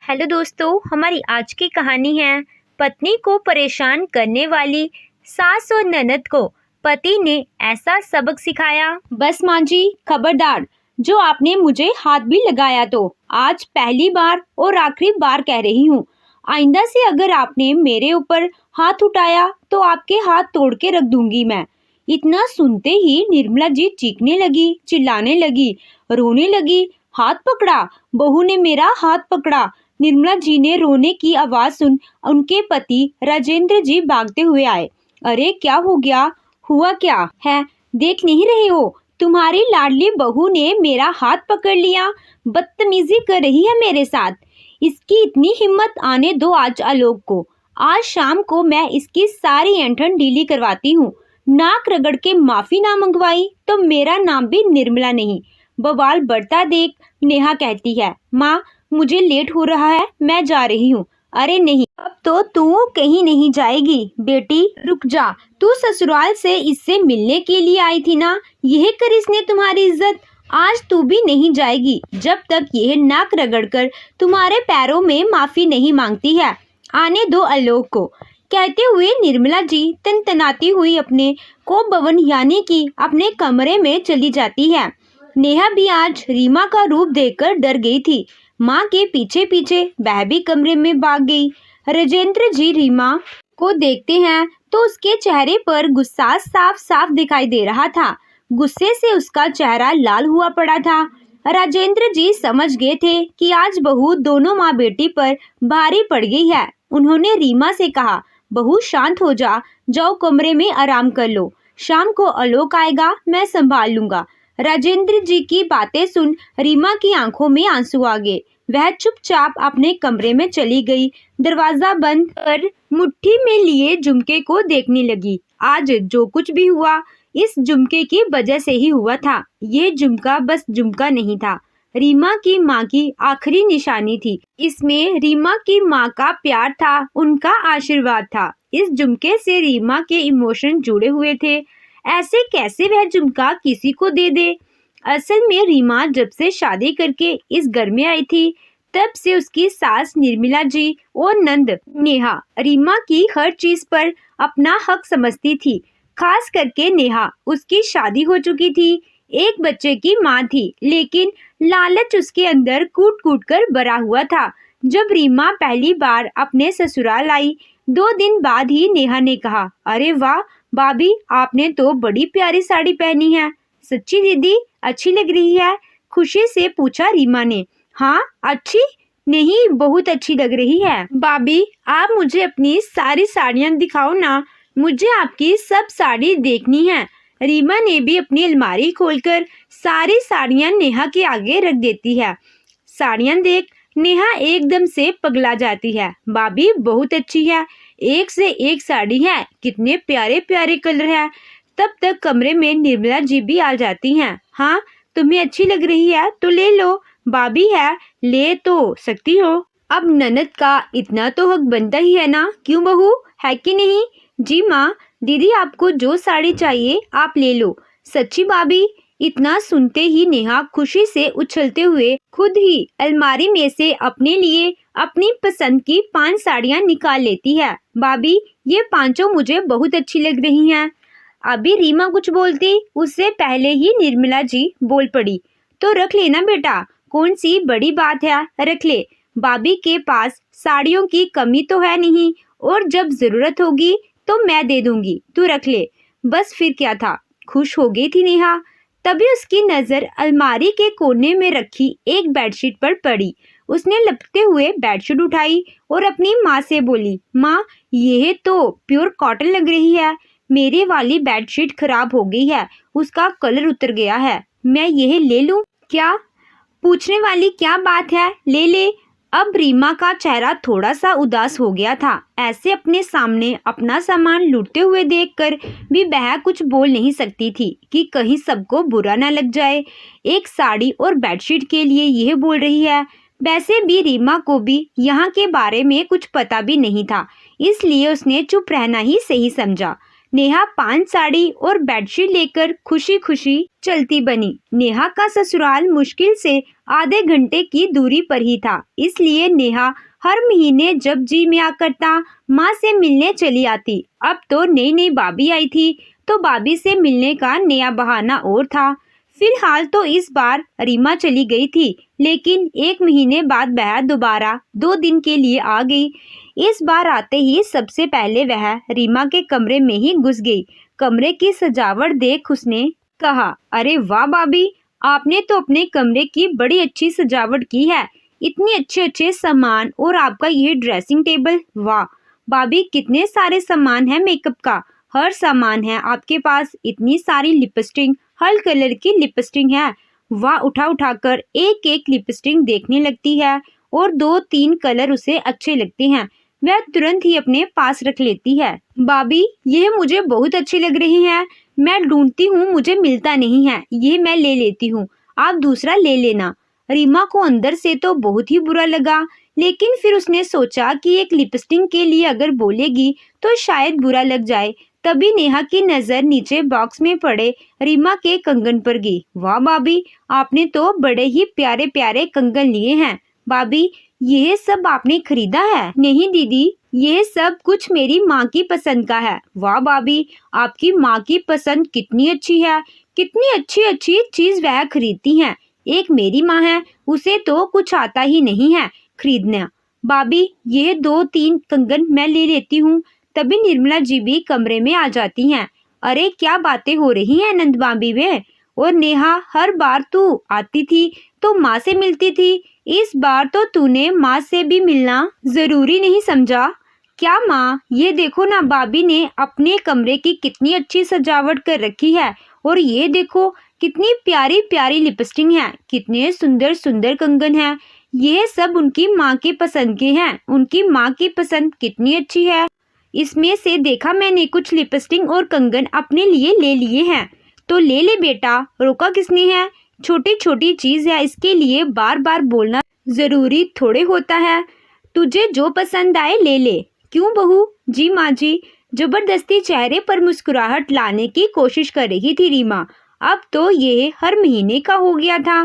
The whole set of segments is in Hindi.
हेलो दोस्तों, हमारी आज की कहानी है पत्नी को परेशान करने वाली सास और ननद को पति ने ऐसा सबक सिखाया। बस माँ जी, खबरदार। जो आपने मुझे हाथ भी लगाया तो आज पहली बार और आखिरी बार कह रही हूँ। आइंदा से अगर आपने मेरे ऊपर हाथ उठाया तो आपके हाथ तोड़ के रख दूंगी मैं। इतना सुनते ही निर्मला जी चीखने लगी, चिल्लाने लगी, रोने लगी। हाथ पकड़ा, बहू ने मेरा हाथ पकड़ा। निर्मला जी ने रोने की आवाज सुन उनके पति राजेंद्र जी भागते हुए आए। अरे क्या हो गया? हुआ क्या है? देख नहीं रहे हो? तुम्हारी लाडली बहू ने मेरा हाथ पकड़ लिया, बदतमीजी कर रही है मेरे साथ। इसकी इतनी हिम्मत, आने दो आज आलोक को। आज शाम को मैं इसकी सारी ऐंठन ढीली करवाती हूँ। नाक रगड़ के माफी ना मंगवाई तो मेरा नाम भी निर्मला नहीं। बवाल बढ़ता देख नेहा कहती है, माँ मुझे लेट हो रहा है, मैं जा रही हूँ। अरे नहीं, अब तो तू कहीं नहीं जाएगी बेटी, रुक जा। तू ससुराल से इससे मिलने के लिए आई थी ना, यह कर इसने तुम्हारी इज्जत। आज तू भी नहीं जाएगी जब तक यह नाक रगड़कर तुम्हारे पैरों में माफी नहीं मांगती है। आने दो आलोक को। कहते हुए निर्मला जी तनतनाती हुई अपने को भवन यानी कि अपने कमरे में चली जाती है। नेहा भी आज रीमा का रूप देखकर डर गई थी। माँ के पीछे पीछे वह भी कमरे में भाग गई। राजेंद्र जी रीमा को देखते हैं तो उसके चेहरे पर गुस्सा साफ साफ दिखाई दे रहा था। गुस्से से उसका चेहरा लाल हुआ पड़ा था। राजेंद्र जी समझ गए थे कि आज बहू दोनों माँ बेटी पर भारी पड़ गई है। उन्होंने रीमा से कहा, बहू शांत हो जा, जाओ कमरे में आराम कर लो। शाम को आलोक आएगा, मैं संभाल लूंगा। राजेंद्र जी की बातें सुन रीमा की आंखों में आंसू आ गए। वह चुपचाप अपने कमरे में चली गई। दरवाजा बंद कर मुट्ठी में लिए झुमके को देखने लगी। आज जो कुछ भी हुआ इस झुमके की वजह से ही हुआ था। ये झुमका बस झुमका नहीं था, रीमा की माँ की आखिरी निशानी थी। इसमें रीमा की माँ का प्यार था, उनका आशीर्वाद था। इस झुमके से रीमा के इमोशन जुड़े हुए थे। ऐसे कैसे वह झुमका किसी को दे दे? असल में रीमा जब से शादी करके इस घर में आई थी तब से उसकी सास निर्मला जी और नंद नेहा रीमा की हर चीज पर अपना हक समझती थी। खास करके नेहा, उसकी शादी हो चुकी थी, एक बच्चे की माँ थी, लेकिन लालच उसके अंदर कूट कूट कर भरा हुआ था। जब रीमा पहली बार अपने ससुराल आई 2 दिन बाद ही नेहा ने कहा, अरे वाह भाभी, आपने तो बड़ी प्यारी साड़ी पहनी है। सच्ची दीदी, अच्छी लग रही है? खुशी से पूछा रीमा ने। हाँ अच्छी नहीं, बहुत अच्छी लग रही है। भाभी आप मुझे अपनी सारी साड़ियाँ दिखाओ ना, मुझे आपकी सब साड़ी देखनी है। रीमा ने भी अपनी अलमारी खोलकर सारी साड़ियाँ नेहा के आगे रख देती है। साड़ियाँ देख नेहा एकदम से पगला जाती है। भाभी बहुत अच्छी है, एक से एक साड़ी है, कितने प्यारे प्यारे कलर है। तब तक कमरे में निर्मला जी भी आ जाती हैं। हाँ तुम्हें अच्छी लग रही है तो ले लो, भाभी है, ले तो सकती हो। अब ननद का इतना तो हक बनता ही है ना, क्यों बहू, है कि नहीं? जी माँ, दीदी आपको जो साड़ी चाहिए आप ले लो। सच्ची भाभी? इतना सुनते ही नेहा खुशी से उछलते हुए खुद ही अलमारी में से अपने लिए अपनी पसंद की 5 साड़ियाँ निकाल लेती है। भाभी ये 5 मुझे बहुत अच्छी लग रही हैं। अभी रीमा कुछ बोलती उससे पहले ही निर्मला जी बोल पड़ी, तो रख लेना बेटा, कौन सी बड़ी बात है, रख ले। भाभी के पास साड़ियों की कमी तो है नहीं, और जब जरूरत होगी तो मैं दे दूंगी, तू रख ले। बस फिर क्या था, खुश हो गई थी नेहा। तभी उसकी नजर अलमारी के कोने में रखी एक बेडशीट पर पड़ी। उसने लपकते हुए बेडशीट उठाई और अपनी माँ से बोली, माँ यह तो प्योर कॉटन लग रही है, मेरे वाली बेडशीट खराब हो गई है, उसका कलर उतर गया है, मैं यह ले लूं क्या? पूछने वाली क्या बात है, ले ले। अब रीमा का चेहरा थोड़ा सा उदास हो गया था। ऐसे अपने सामने अपना सामान लूटते हुए देखकर भी वह कुछ बोल नहीं सकती थी कि कहीं सबको बुरा ना लग जाए। एक साड़ी और बेडशीट के लिए यह बोल रही है। वैसे भी रीमा को भी यहाँ के बारे में कुछ पता भी नहीं था, इसलिए उसने चुप रहना ही सही समझा। नेहा 5 साड़ी और बेडशीट लेकर खुशी खुशी चलती बनी। नेहा का ससुराल मुश्किल से आधे घंटे की दूरी पर ही था, इसलिए नेहा हर महीने जब जी में आ करता माँ से मिलने चली आती। अब तो नई नई भाभी आई थी, तो भाभी से मिलने का नया बहाना और था। फिलहाल तो इस बार रीमा चली गई थी, लेकिन 1 महीने बाद वह दोबारा 2 दिन के लिए आ गई। इस बार आते ही सबसे पहले वह रीमा के कमरे में ही घुस गई। कमरे की सजावट देख उसने कहा, अरे वाह भाभी, आपने तो अपने कमरे की बड़ी अच्छी सजावट की है। इतने अच्छे अच्छे सामान और आपका ये ड्रेसिंग टेबल, वाह भाभी, कितने सारे सामान है मेकअप का, हर सामान है आपके पास। इतनी सारी लिपस्टिक, हर कलर की लिपस्टिक है, वाह। उठा उठा कर एक एक लिपस्टिक देखने लगती है और 2-3 कलर उसे अच्छे लगते हैं, वह तुरंत ही अपने पास रख लेती है। भाभी, यह मुझे बहुत अच्छी लग रही है, मैं ढूंढती हूँ मुझे मिलता नहीं है, ये मैं ले लेती हूँ, आप दूसरा ले लेना। रीमा को अंदर से तो बहुत ही बुरा लगा, लेकिन फिर उसने सोचा कि एक लिपस्टिक के लिए अगर बोलेगी तो शायद बुरा लग जाए। तभी नेहा की नजर नीचे बॉक्स में पड़े रीमा के कंगन पर गई। वाह भाभी, आपने तो बड़े ही प्यारे प्यारे कंगन लिए हैं। भाभी, यह सब आपने खरीदा है? नहीं दीदी, यह सब कुछ मेरी माँ की पसंद का है। वाह भाभी, आपकी माँ की पसंद कितनी अच्छी है, कितनी अच्छी अच्छी चीज वह खरीदती हैं। एक मेरी माँ है, उसे तो कुछ आता ही नहीं है खरीदना। भाभी, यह 2-3 कंगन मैं ले लेती हूँ। तभी निर्मला जी भी कमरे में आ जाती हैं। अरे क्या बातें हो रही हैं नंद भाभी वे, और नेहा, हर बार तू आती थी तो माँ से मिलती थी, इस बार तो तूने माँ से भी मिलना जरूरी नहीं समझा क्या? माँ, ये देखो ना, भाभी ने अपने कमरे की कितनी अच्छी सजावट कर रखी है, और ये देखो कितनी प्यारी प्यारी लिपस्टिक है, कितने सुंदर सुंदर कंगन हैं। ये सब उनकी माँ के पसंद के हैं। उनकी माँ की पसंद कितनी अच्छी है। इसमें से देखा मैंने कुछ लिपस्टिक और कंगन अपने लिए ले लिए हैं, तो ले ले बेटा, रोका किसने है। छोटी छोटी चीज है, इसके लिए बार बार बोलना जरूरी थोड़े होता है। तुझे जो पसंद आए ले ले। क्यों बहू? जी माँ जी। जबरदस्ती चेहरे पर मुस्कुराहट लाने की कोशिश कर रही थी रीमा। अब तो ये हर महीने का हो गया था।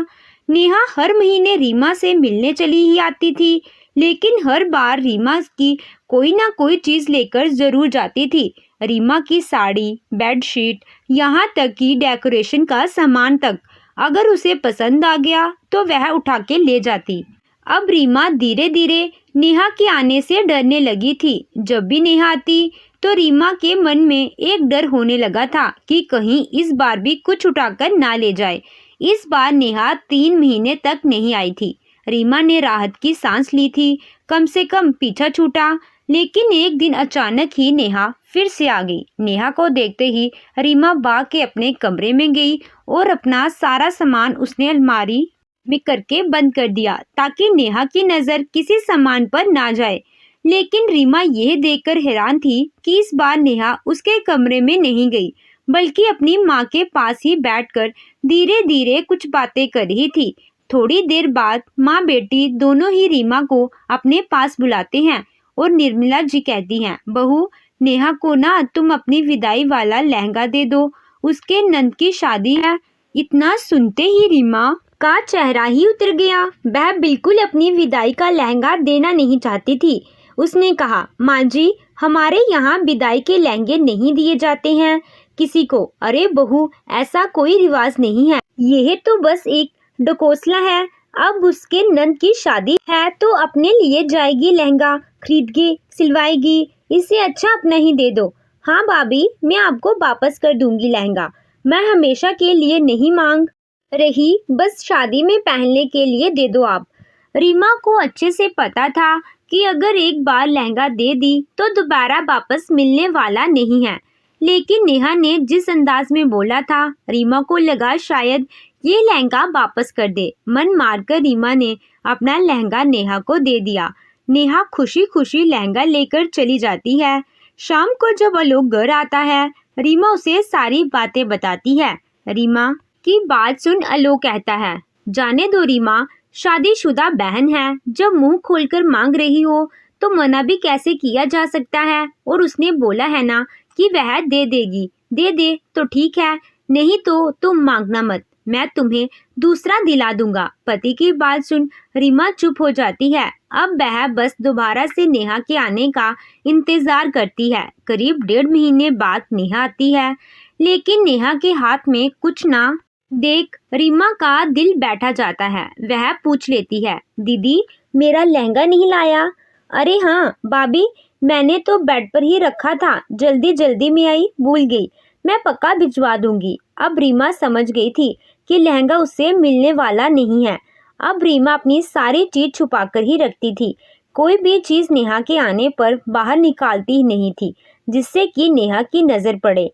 नेहा हर महीने रीमा से मिलने चली ही आती थी, लेकिन हर बार रीमा की कोई ना कोई चीज लेकर जरूर जाती थी। रीमा की साड़ी, बेडशीट, यहाँ तक कि डेकोरेशन का सामान तक अगर उसे पसंद आ गया तो वह उठा के ले जाती। अब रीमा धीरे धीरे नेहा के आने से डरने लगी थी। जब भी नेहा आती तो रीमा के मन में एक डर होने लगा था कि कहीं इस बार भी कुछ उठाकर ना ले जाए। इस बार नेहा 3 महीने तक नहीं आई थी। रीमा ने राहत की सांस ली थी, कम से कम पीछा छूटा। लेकिन एक दिन अचानक ही नेहा फिर से आ गई। नेहा को देखते ही रीमा भाग के अपने कमरे में गई और अपना सारा सामान उसने अलमारी में करके बंद कर दिया, ताकि नेहा की नजर किसी सामान पर ना जाए। लेकिन रीमा यह देखकर हैरान थी कि इस बार नेहा उसके कमरे में नहीं गई, बल्कि अपनी माँ के पास ही बैठकर धीरे धीरे कुछ बातें कर रही थी। थोड़ी देर बाद माँ बेटी दोनों ही रीमा को अपने पास बुलाते हैं और निर्मला जी कहती हैं, बहू, नेहा को ना तुम अपनी विदाई वाला लहंगा दे दो, उसके नंद की शादी है। इतना सुनते ही रीमा का चेहरा ही उतर गया। वह बिल्कुल अपनी विदाई का लहंगा देना नहीं चाहती थी। उसने कहा, माँ जी, हमारे यहाँ विदाई के लहंगे नहीं दिए जाते हैं किसी को। अरे बहू, ऐसा कोई रिवाज नहीं है, यह तो बस एक ढकोसला है। अब उसके नंद की शादी है तो अपने लिए जाएगी लहंगा खरीद के सिलवाएगी, इससे अच्छा अपना ही दे दो। हाँ भाभी, मैं आपको वापस कर दूंगी लहंगा, मैं हमेशा के लिए नहीं मांग रही, बस शादी में पहनने के लिए दे दो आप। रीमा को अच्छे से पता था कि अगर एक बार लहंगा दे दी तो दोबारा वापस मिलने वाला नहीं है। लेकिन नेहा ने जिस अंदाज में बोला था, रीमा को लगा शायद ये लहंगा वापस कर दे। मन मारकर रीमा ने अपना लहंगा नेहा को दे दिया। नेहा खुशी खुशी लहंगा लेकर चली जाती है। शाम को जब आलोक घर आता है, रीमा उसे सारी बातें बताती है। रीमा की बात सुन आलोक कहता है, जाने दो रीमा, शादीशुदा बहन है, जब मुंह खोलकर मांग रही हो तो मना भी कैसे किया जा सकता है। और उसने बोला है ना कि वह दे देगी। दे दे तो ठीक है, नहीं तो तुम मांगना मत, मैं तुम्हें दूसरा दिला दूंगा। पति की बात सुन रीमा चुप हो जाती है। अब वह बस दोबारा से नेहा के आने का इंतजार करती है। करीब 1.5 महीने बाद नेहा आती है, लेकिन नेहा के हाथ में कुछ ना देख रीमा का दिल बैठा जाता है। वह पूछ लेती है, दीदी मेरा लहंगा नहीं लाया? अरे हाँ भाभी, मैंने तो बेड पर ही रखा था, जल्दी जल्दी में आई, भूल गई, मैं पक्का भिजवा दूंगी। अब रीमा समझ गई थी कि लहंगा उसे मिलने वाला नहीं है। अब रीमा अपनी सारी चीज छुपाकर ही रखती थी। कोई भी चीज नेहा के आने पर बाहर निकालती ही नहीं थी, जिससे कि नेहा की नजर पड़े।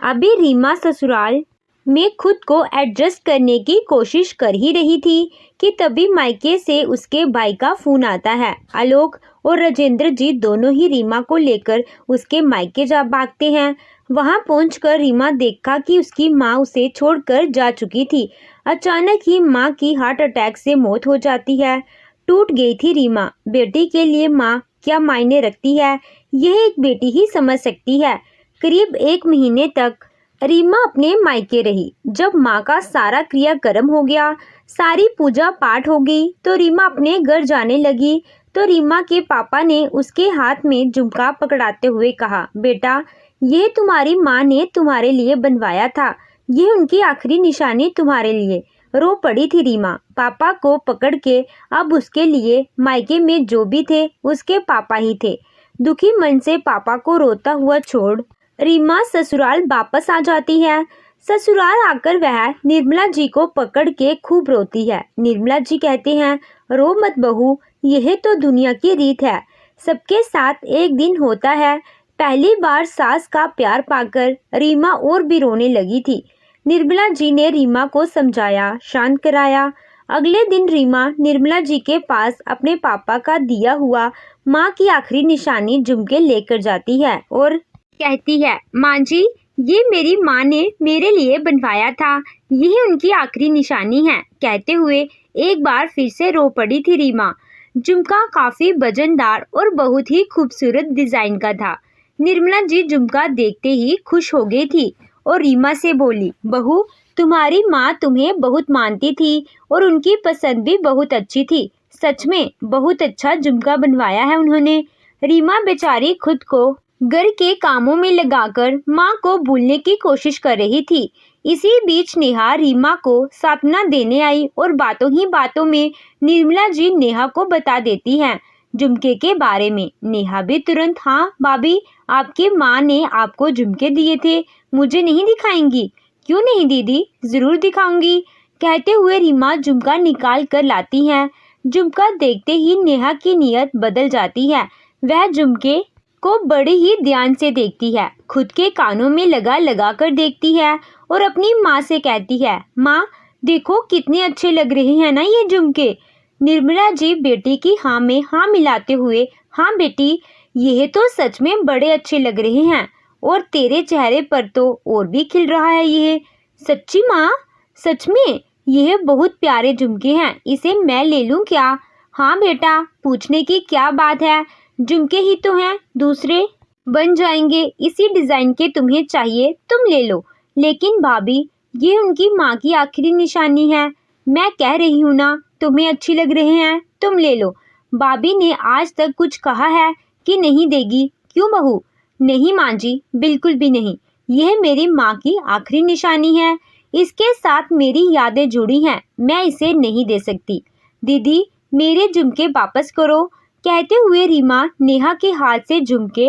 अभी रीमा ससुराल में खुद को एडजस्ट करने की कोशिश कर ही रही थी कि तभी मायके से उसके भाई का फोन आता है। आलोक और राजेंद्र जी दोनों ही रीमा को लेकर उसके मायके जा भागते हैं। वहां पहुंचकर रीमा देखा कि उसकी माँ उसे छोड़कर जा चुकी थी। अचानक ही माँ की हार्ट अटैक से मौत हो जाती है। टूट गई थी रीमा। बेटी के लिए माँ क्या मायने रखती है, यह एक बेटी ही समझ सकती है। करीब 1 महीने तक रीमा अपने मायके रही। जब माँ का सारा क्रियाक्रम हो गया, सारी पूजा पाठ हो गई, तो रीमा अपने घर जाने लगी। तो रीमा के पापा ने उसके हाथ में झुमका पकड़ाते हुए कहा, बेटा ये तुम्हारी माँ ने तुम्हारे लिए बनवाया था, ये उनकी आखिरी निशानी तुम्हारे लिए। रो पड़ी थी रीमा पापा को पकड़ के। अब उसके लिए मायके में जो भी थे उसके पापा ही थे। दुखी मन से पापा को रोता हुआ छोड़ रीमा ससुराल वापस आ जाती है। ससुराल आकर वह निर्मला जी को पकड़ के खूब रोती है। निर्मला जी कहते हैं, रो मत बहू, यह तो दुनिया की रीत है, सबके साथ एक दिन होता है। पहली बार सास का प्यार पाकर रीमा और भी रोने लगी थी। निर्मला जी ने रीमा को समझाया, शांत कराया। अगले दिन रीमा निर्मला जी के पास अपने पापा का दिया हुआ माँ की आखिरी निशानी झुमके लेकर जाती है और कहती है, माँ जी ये मेरी माँ ने मेरे लिए बनवाया था, यही उनकी आखिरी निशानी है। कहते हुए एक बार फिर से रो पड़ी थी रीमा। झुमका काफी वजनदार और बहुत ही खूबसूरत डिजाइन का था। निर्मला जी झुमका देखते ही खुश हो गई थी और रीमा से बोली, बहू तुम्हारी माँ तुम्हें बहुत मानती थी और उनकी पसंद भी बहुत अच्छी थी। सच में बहुत अच्छा झुमका बनवाया है उन्होंने। रीमा बेचारी खुद को घर के कामों में लगाकर माँ को भूलने की कोशिश कर रही थी। इसी बीच नेहा रीमा को सांत्वना देने आई और बातों ही बातों में निर्मला जी नेहा को बता देती हैं झुमके के बारे में। नेहा भी तुरंत, हाँ भाभी, आपकी माँ ने आपको झुमके दिए थे, मुझे नहीं दिखाएंगी? क्यों नहीं दीदी, जरूर दिखाऊंगी। कहते हुए रीमा झुमका निकाल कर लाती हैं। झुमका देखते ही नेहा की नीयत बदल जाती है। वह झुमके को बड़े ही ध्यान से देखती है, खुद के कानों में लगा कर देखती है और अपनी माँ से कहती है, माँ देखो कितने अच्छे लग रहे हैं ना ये झुमके। निर्मला जी बेटी की हाँ में हाँ मिलाते हुए, हाँ बेटी यह तो सच में बड़े अच्छे लग रहे हैं और तेरे चेहरे पर तो और भी खिल रहा है ये। सच्ची माँ, सच में यह बहुत प्यारे झुमके हैं, इसे मैं ले लूँ क्या? हाँ बेटा, पूछने की क्या बात है, झुमके ही तो हैं, दूसरे बन जाएंगे। इसी डिजाइन के तुम्हें चाहिए तुम ले लो। लेकिन भाभी ये उनकी माँ की आखिरी निशानी है, मैं कह रही हूँ ना, तुम्हें अच्छी लग रहे हैं, तुम ले लो। भाभी ने आज तक कुछ कहा है कि नहीं देगी? क्यों बहू? नहीं माँ जी, बिल्कुल भी नहीं। यह मेरी माँ की आखिरी निशानी है, इसके साथ मेरी यादें जुड़ी हैं, मैं इसे नहीं दे सकती। दीदी मेरे झुमके वापस करो। कहते हुए रीमा नेहा के हाथ से झुमके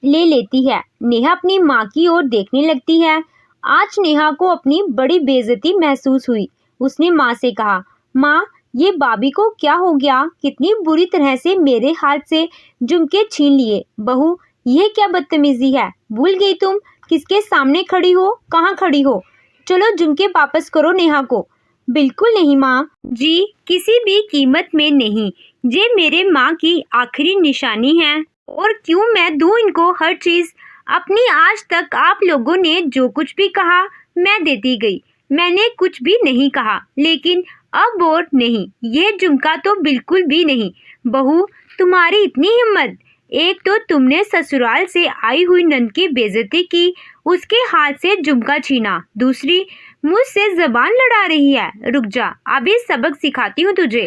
ले लेती है। नेहा अपनी माँ की ओर देखने लगती है। आज नेहा को अपनी बड़ी बेइज्जती महसूस हुई। उसने माँ से कहा, माँ ये भाभी को क्या हो गया, कितनी बुरी तरह से मेरे हाथ से झुमके छीन लिए। बहू यह क्या बदतमीजी है, भूल गई तुम किसके सामने खड़ी हो, कहाँ खड़ी हो? चलो झुमके वापस करो नेहा को। बिल्कुल नहीं माँ जी, किसी भी कीमत में नहीं, ये मेरे माँ की आखिरी निशानी है और क्यों मैं दूं इनको हर चीज। अपनी आज तक आप लोगों ने जो कुछ भी कहा मैं देती गई, मैंने कुछ भी नहीं कहा, लेकिन अब और नहीं, ये झुमका तो बिल्कुल भी नहीं। बहू तुम्हारी इतनी हिम्मत, एक तो तुमने ससुराल से आई हुई नंद की बेइज्जती की, उसके हाथ से झुमका छीना, दूसरी मुझसे जबान लड़ा रही है। रुक जा, अभी सबक सिखाती हूँ तुझे,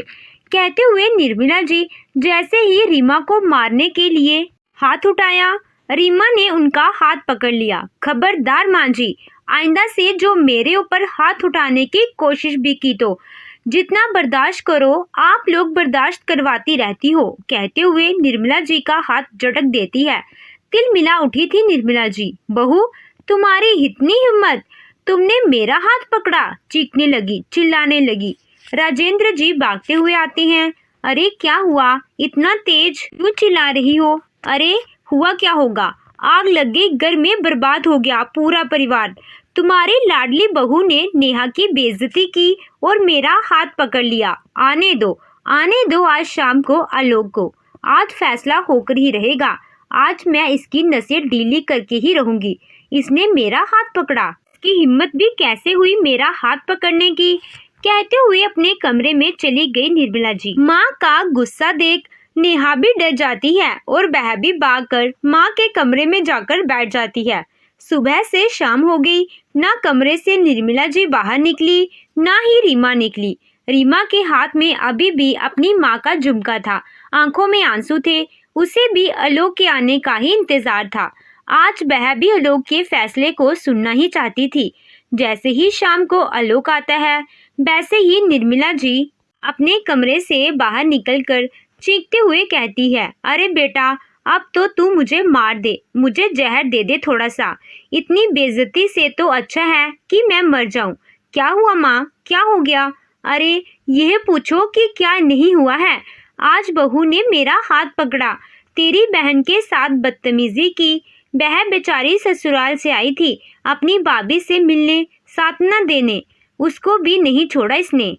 कहते हुए निर्मला जी जैसे ही रीमा को मारने के लिए हाथ उठाया, रीमा ने उनका हाथ पकड़ लिया। खबरदार माँ जी, आइंदा से जो मेरे ऊपर हाथ उठाने की कोशिश भी की तो जितना बर्दाश्त करो आप लोग बर्दाश्त करवाती रहती हो, कहते हुए निर्मला जी का हाथ झटक देती है। तिल मिला उठी थी निर्मला जी। बहू, तुम्हारी इतनी हिम्मत, तुमने मेरा हाथ पकड़ा, चीखने लगी, चिल्लाने लगी। राजेंद्र जी भागते हुए आते हैं। अरे क्या हुआ, इतना तेज क्यों चिल्ला रही हो? अरे हुआ क्या होगा, आग लग गई, घर में बर्बाद हो गया पूरा परिवार। तुम्हारी लाडली बहू ने नेहा की बेइज्जती की और मेरा हाथ पकड़ लिया। आने दो आज शाम को आलोक को, आज फैसला होकर ही रहेगा। आज मैं इसकी नसें ढीली करके ही रहूंगी। इसने मेरा हाथ पकड़ा, इसकी हिम्मत भी कैसे हुई मेरा हाथ पकड़ने की, कहते हुए अपने कमरे में चली गई निर्मला जी। माँ का गुस्सा देख नेहा भी डर जाती है और वह भी भागकर माँ के कमरे में जाकर बैठ जाती है। सुबह से शाम हो गई, ना कमरे से निर्मला जी बाहर निकली, ना ही रीमा निकली। रीमा के हाथ में अभी भी अपनी माँ का झुमका था, आंखों में आंसू थे। उसे भी आलोक के आने का ही इंतजार था। आज वह भी आलोक के फैसले को सुनना ही चाहती थी। जैसे ही शाम को आलोक आता है, वैसे ही निर्मला जी अपने कमरे से बाहर निकलकर चीखते हुए कहती है, अरे बेटा, अब तो तू मुझे मार दे, मुझे जहर दे दे थोड़ा सा। इतनी बेइज्जती से तो अच्छा है कि मैं मर जाऊं। क्या हुआ माँ, क्या हो गया? अरे यह पूछो कि क्या नहीं हुआ है। आज बहू ने मेरा हाथ पकड़ा, तेरी बहन के साथ बदतमीजी की। वह बेचारी ससुराल से आई थी अपनी भाभी से मिलने, सांत्वना देने, उसको भी नहीं छोड़ा इसने।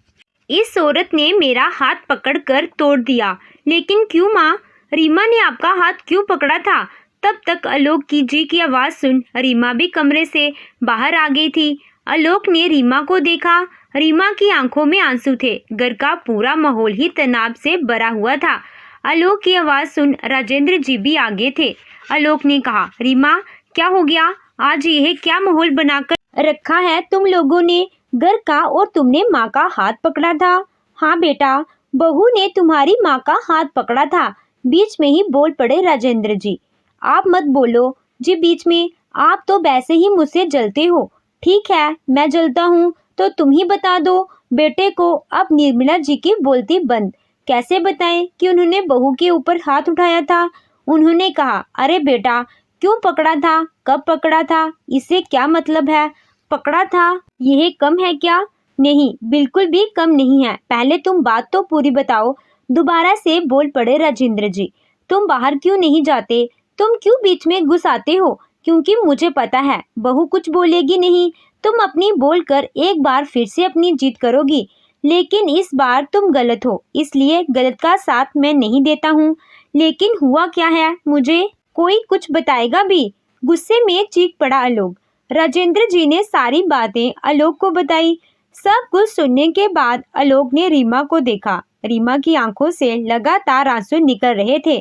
इस औरत ने मेरा हाथ पकड़कर तोड़ दिया। लेकिन क्यों माँ, रीमा ने आपका हाथ क्यों पकड़ा था? तब तक आलोक की जी की आवाज़ सुन रीमा भी कमरे से बाहर आ गई थी। आलोक ने रीमा को देखा। रीमा की आंखों में आंसू थे। घर का पूरा माहौल ही तनाव से भरा हुआ था। आलोक की आवाज़ सुन राजेंद्र जी भी आगे थे। आलोक ने कहा, रीमा क्या हो गया? आज यह क्या माहौल बनाकर रखा है तुम लोगों ने? घर का और तुमने माँ का हाथ पकड़ा था। हाँ बेटा, बहू ने तुम्हारी माँ का हाथ पकड़ा था। बीच में ही बोल पड़े राजेंद्र जी। आप मत बोलो जी बीच में, आप तो वैसे ही मुझसे जलते हो। ठीक है, मैं जलता हूँ तो तुम ही बता दो बेटे को। अब निर्मला जी की बोलती बंद। कैसे बताएं कि उन्होंने बहू के ऊपर हाथ उठाया था? उन्होंने कहा, अरे बेटा, क्यों पकड़ा था, कब पकड़ा था, इससे क्या मतलब है? पकड़ा था, यह कम है क्या? नहीं, बिल्कुल भी कम नहीं है। पहले तुम बात तो पूरी बताओ। दोबारा से बोल पड़े राजेंद्र जी। तुम बाहर क्यों नहीं जाते? तुम क्यों बीच में घुस आते हो? क्योंकि मुझे पता है बहू कुछ बोलेगी नहीं। तुम अपनी बोलकर एक बार फिर से अपनी जीत करोगी, लेकिन इस बार तुम गलत हो, इसलिए गलत का साथ मैं नहीं देता हूँ। लेकिन हुआ क्या है, मुझे कोई कुछ बताएगा भी? गुस्से में चीख पड़ा आलोक। राजेंद्र जी ने सारी बातें आलोक को बताई। सब कुछ सुनने के बाद आलोक ने रीमा को देखा। रीमा की आंखों से लगातार आंसू निकल रहे थे।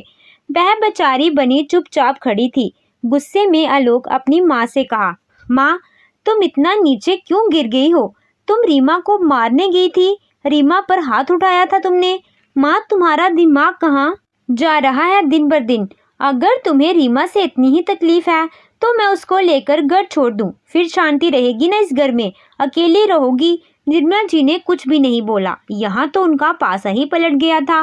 वह बेचारी बनी चुपचाप खड़ी थी। गुस्से में आलोक अपनी माँ से कहा, माँ, तुम इतना नीचे क्यों गिर गई हो? तुम रीमा को मारने गई थी, रीमा पर हाथ उठाया था तुमने। माँ, तुम्हारा दिमाग कहाँ जा रहा है दिन बर दिन? अगर तुम्हें रीमा से इतनी ही तकलीफ है तो मैं उसको लेकर घर छोड़ दूं, फिर शांति रहेगी ना इस घर में, अकेली रहोगी। निर्मला जी ने कुछ भी नहीं बोला। यहाँ तो उनका पासा ही पलट गया था।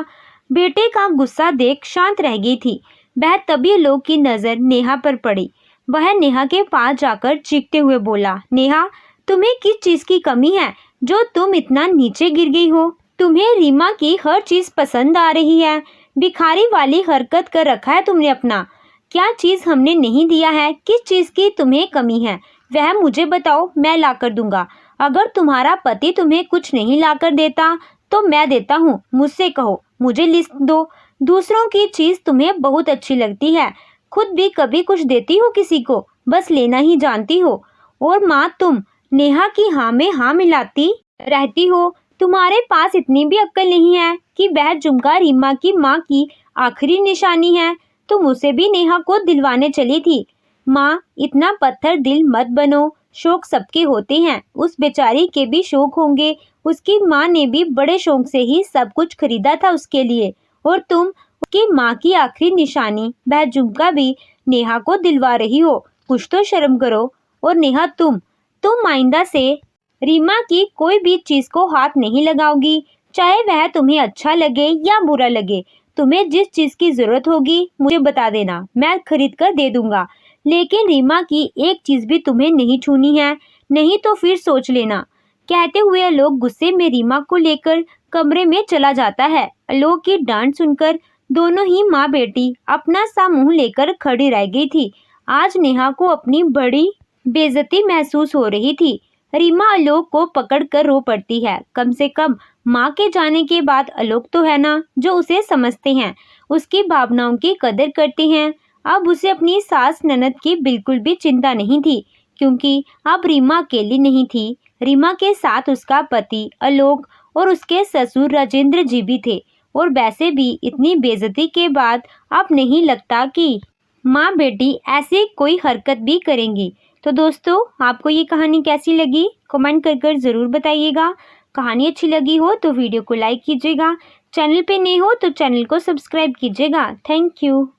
बेटे का गुस्सा देख शांत रह गई थी वह। तभी लोग की नज़र नेहा पर पड़ी। वह नेहा के पास जाकर चीखते हुए बोला, नेहा, तुम्हें किस चीज़ की कमी है जो तुम इतना नीचे गिर गई हो? तुम्हें रीमा की हर चीज़ पसंद आ रही है। भिखारी वाली हरकत कर रखा है तुमने अपना। क्या चीज़ हमने नहीं दिया है? किस चीज़ की तुम्हें कमी है वह मुझे बताओ, मैं ला कर दूंगा। अगर तुम्हारा पति तुम्हें कुछ नहीं ला कर देता तो मैं देता हूँ, मुझसे कहो, मुझे लिस्ट दो। दूसरों की चीज़ तुम्हें बहुत अच्छी लगती है, खुद भी कभी कुछ देती हो किसी को, बस लेना ही जानती हो। और माँ, तुम नेहा की हाँ में हाँ मिलाती रहती हो। तुम्हारे पास इतनी भी अक्ल नहीं है कि वह झुमका रीमा की माँ की आखिरी निशानी है, तुम उसे भी नेहा को दिलवाने चली थी। माँ, इतना पत्थर दिल मत बनो, शौक सबके होते हैं, उस बेचारी के भी शौक होंगे। उसकी माँ ने भी बड़े शौक से ही सब कुछ खरीदा था उसके लिए, और तुम उसकी माँ की आखिरी निशानी वह झुमका भी नेहा को दिलवा रही हो। कुछ तो शर्म करो। और नेहा, तुम आइंदा से रीमा की कोई भी चीज को हाथ नहीं लगाओगी, चाहे वह तुम्हें अच्छा लगे या बुरा लगे। तुम्हें जिस चीज की जरूरत होगी मुझे बता देना, मैं खरीद कर दे दूंगा। लेकिन रीमा की एक चीज भी तुम्हें नहीं छूनी है, नहीं तो फिर सोच लेना। कहते हुए आलोक गुस्से में रीमा को लेकर कमरे में चला जाता है। आलोक की डांट सुनकर दोनों ही माँ बेटी अपना सा मुंह लेकर खड़ी रह गई थी। आज नेहा को अपनी बड़ी बेइज्जती महसूस हो रही थी। रीमा आलोक को पकड़कर रो पड़ती है। कम से कम माँ के जाने के बाद आलोक तो है ना, जो उसे समझते हैं, उसकी भावनाओं की कदर करते हैं। अब उसे अपनी सास ननद की बिल्कुल भी चिंता नहीं थी, क्योंकि अब रीमा अकेली नहीं थी। रीमा के साथ उसका पति आलोक और उसके ससुर राजेंद्र जी भी थे। और वैसे भी इतनी बेइज्जती के बाद अब नहीं लगता कि माँ बेटी ऐसे कोई हरकत भी करेंगी। तो दोस्तों, आपको ये कहानी कैसी लगी कमेंट कर ज़रूर बताइएगा। कहानी अच्छी लगी हो तो वीडियो को लाइक कीजिएगा, चैनल पे नए हो तो चैनल को सब्सक्राइब कीजिएगा। Thank you.